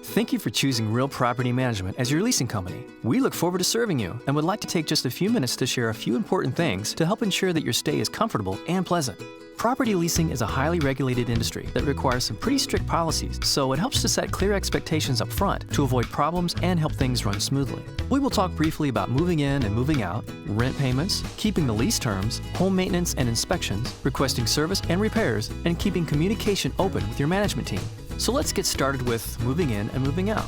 Thank you for choosing Real Property Management as your leasing company. We look forward to serving you and would like to take just a few minutes to share a few important things to help ensure that your stay is comfortable and pleasant. Property leasing is a highly regulated industry that requires some pretty strict policies, so it helps to set clear expectations up front to avoid problems and help things run smoothly. We will talk briefly about moving in and moving out, rent payments, keeping the lease terms, home maintenance and inspections, requesting service and repairs, and keeping communication open with your management team. So let's get started with moving in and moving out.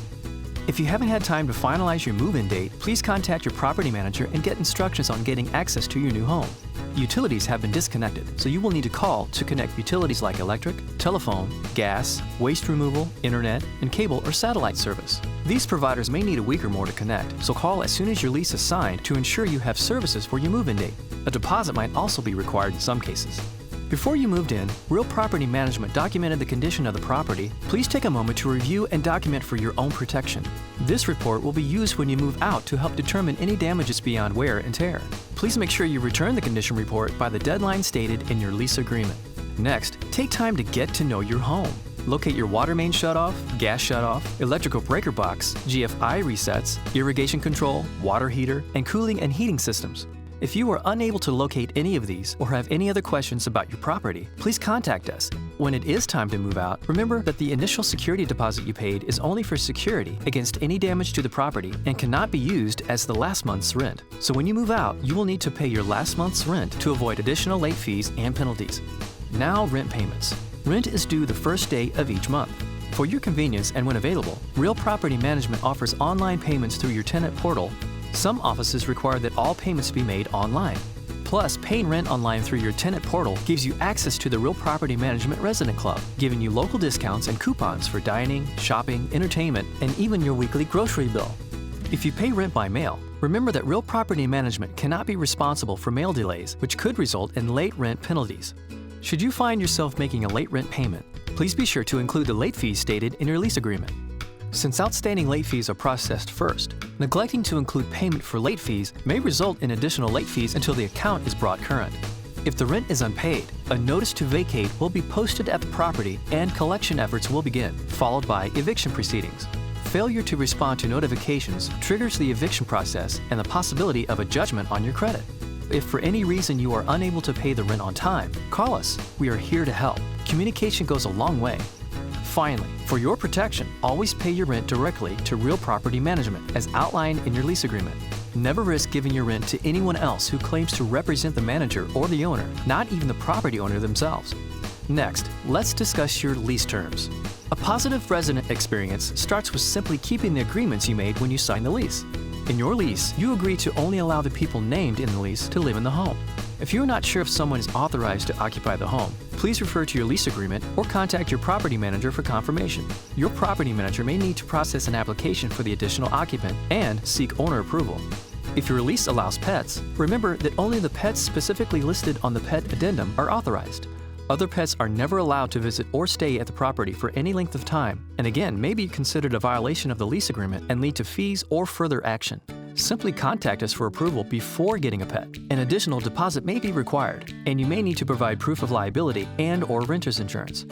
If you haven't had time to finalize your move-in date, please contact your property manager and get instructions on getting access to your new home. Utilities have been disconnected, so you will need to call to connect utilities like electric, telephone, gas, waste removal, internet, and cable or satellite service. These providers may need a week or more to connect, so call as soon as your lease is signed to ensure you have services for your move-in date. A deposit might also be required in some cases. Before you moved in, Real Property Management documented the condition of the property. Please take a moment to review and document for your own protection. This report will be used when you move out to help determine any damages beyond wear and tear. Please make sure you return the condition report by the deadline stated in your lease agreement. Next, take time to get to know your home. Locate your water main shutoff, gas shutoff, electrical breaker box, GFI resets, irrigation control, water heater, and cooling and heating systems. If you are unable to locate any of these or have any other questions about your property, please contact us. When it is time to move out, remember that the initial security deposit you paid is only for security against any damage to the property and cannot be used as the last month's rent. So when you move out, you will need to pay your last month's rent to avoid additional late fees and penalties. Now, rent payments. Rent is due the first day of each month. For your convenience and when available, Real Property Management offers online payments through your tenant portal. Some offices require that all payments be made online. Plus, paying rent online through your tenant portal gives you access to the Real Property Management Resident Club, giving you local discounts and coupons for dining, shopping, entertainment, and even your weekly grocery bill. If you pay rent by mail, remember that Real Property Management cannot be responsible for mail delays, which could result in late rent penalties. Should you find yourself making a late rent payment, please be sure to include the late fees stated in your lease agreement. Since outstanding late fees are processed first, neglecting to include payment for late fees may result in additional late fees until the account is brought current. If the rent is unpaid, a notice to vacate will be posted at the property and collection efforts will begin, followed by eviction proceedings. Failure to respond to notifications triggers the eviction process and the possibility of a judgment on your credit. If for any reason you are unable to pay the rent on time, call us. We are here to help. Communication goes a long way. Finally, for your protection, always pay your rent directly to Real Property Management as outlined in your lease agreement. Never risk giving your rent to anyone else who claims to represent the manager or the owner, not even the property owner themselves. Next, let's discuss your lease terms. A positive resident experience starts with simply keeping the agreements you made when you signed the lease. In your lease, you agree to only allow the people named in the lease to live in the home. If you are not sure if someone is authorized to occupy the home, please refer to your lease agreement or contact your property manager for confirmation. Your property manager may need to process an application for the additional occupant and seek owner approval. If your lease allows pets, remember that only the pets specifically listed on the pet addendum are authorized. Other pets are never allowed to visit or stay at the property for any length of time, and again may be considered a violation of the lease agreement and lead to fees or further action. Simply contact us for approval before getting a pet. An additional deposit may be required, and you may need to provide proof of liability and/or renter's insurance.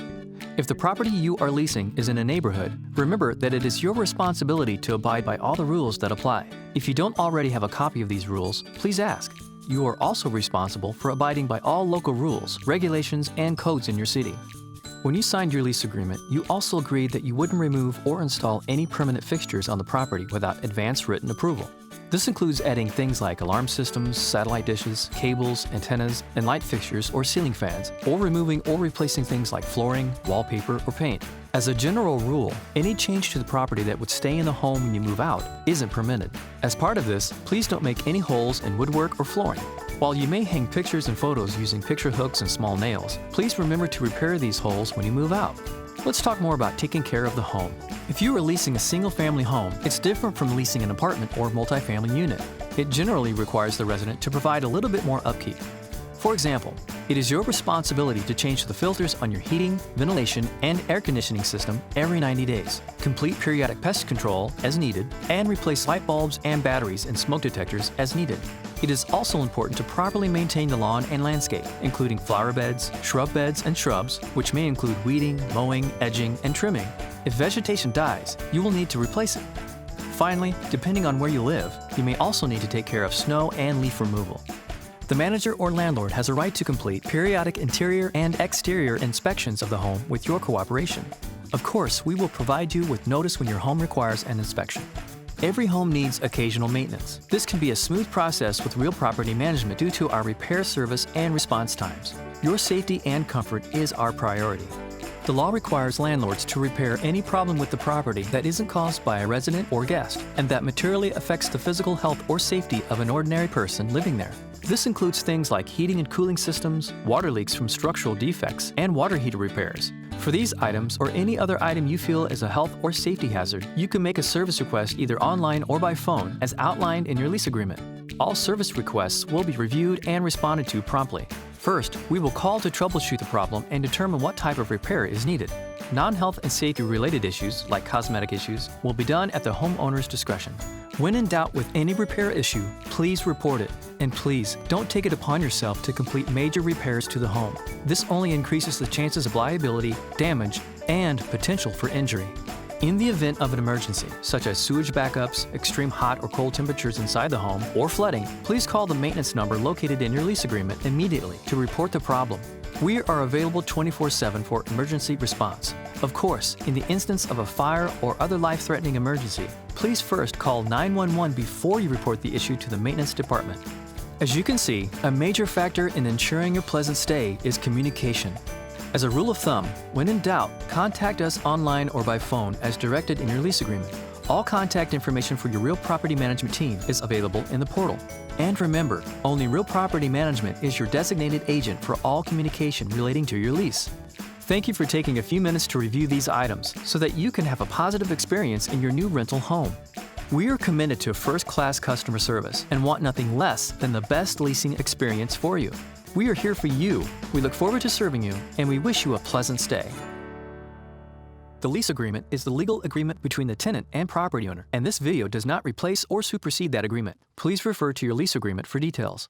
If the property you are leasing is in a neighborhood, remember that it is your responsibility to abide by all the rules that apply. If you don't already have a copy of these rules, please ask. You are also responsible for abiding by all local rules, regulations, and codes in your city. When you signed your lease agreement, you also agreed that you wouldn't remove or install any permanent fixtures on the property without advance written approval. This includes adding things like alarm systems, satellite dishes, cables, antennas, and light fixtures or ceiling fans, or removing or replacing things like flooring, wallpaper, or paint. As a general rule, any change to the property that would stay in the home when you move out isn't permitted. As part of this, please don't make any holes in woodwork or flooring. While you may hang pictures and photos using picture hooks and small nails, please remember to repair these holes when you move out. Let's talk more about taking care of the home. If you are leasing a single-family home, it's different from leasing an apartment or multifamily unit. It generally requires the resident to provide a little bit more upkeep. For example, it is your responsibility to change the filters on your heating, ventilation, and air conditioning system every 90 days, complete periodic pest control as needed, and replace light bulbs and batteries and smoke detectors as needed. It is also important to properly maintain the lawn and landscape, including flower beds, shrub beds, and shrubs, which may include weeding, mowing, edging, and trimming. If vegetation dies, you will need to replace it. Finally, depending on where you live, you may also need to take care of snow and leaf removal. The manager or landlord has a right to complete periodic interior and exterior inspections of the home with your cooperation. Of course, we will provide you with notice when your home requires an inspection. Every home needs occasional maintenance. This can be a smooth process with Real Property Management due to our repair service and response times. Your safety and comfort is our priority. The law requires landlords to repair any problem with the property that isn't caused by a resident or guest, and that materially affects the physical health or safety of an ordinary person living there. This includes things like heating and cooling systems, water leaks from structural defects, and water heater repairs. For these items or any other item you feel is a health or safety hazard, you can make a service request either online or by phone as outlined in your lease agreement. All service requests will be reviewed and responded to promptly. First, we will call to troubleshoot the problem and determine what type of repair is needed. Non-health and safety-related issues, like cosmetic issues, will be done at the homeowner's discretion. When in doubt with any repair issue, please report it. And please, don't take it upon yourself to complete major repairs to the home. This only increases the chances of liability, damage, and potential for injury. In the event of an emergency, such as sewage backups, extreme hot or cold temperatures inside the home, or flooding, please call the maintenance number located in your lease agreement immediately to report the problem. We are available 24/7 for emergency response. Of course, in the instance of a fire or other life-threatening emergency, please first call 911 before you report the issue to the maintenance department. As you can see, a major factor in ensuring your pleasant stay is communication. As a rule of thumb, when in doubt, contact us online or by phone as directed in your lease agreement. All contact information for your Real Property Management team is available in the portal. And remember, only Real Property Management is your designated agent for all communication relating to your lease. Thank you for taking a few minutes to review these items so that you can have a positive experience in your new rental home. We are committed to first-class customer service and want nothing less than the best leasing experience for you. We are here for you. We look forward to serving you, and we wish you a pleasant stay. The lease agreement is the legal agreement between the tenant and property owner, and this video does not replace or supersede that agreement. Please refer to your lease agreement for details.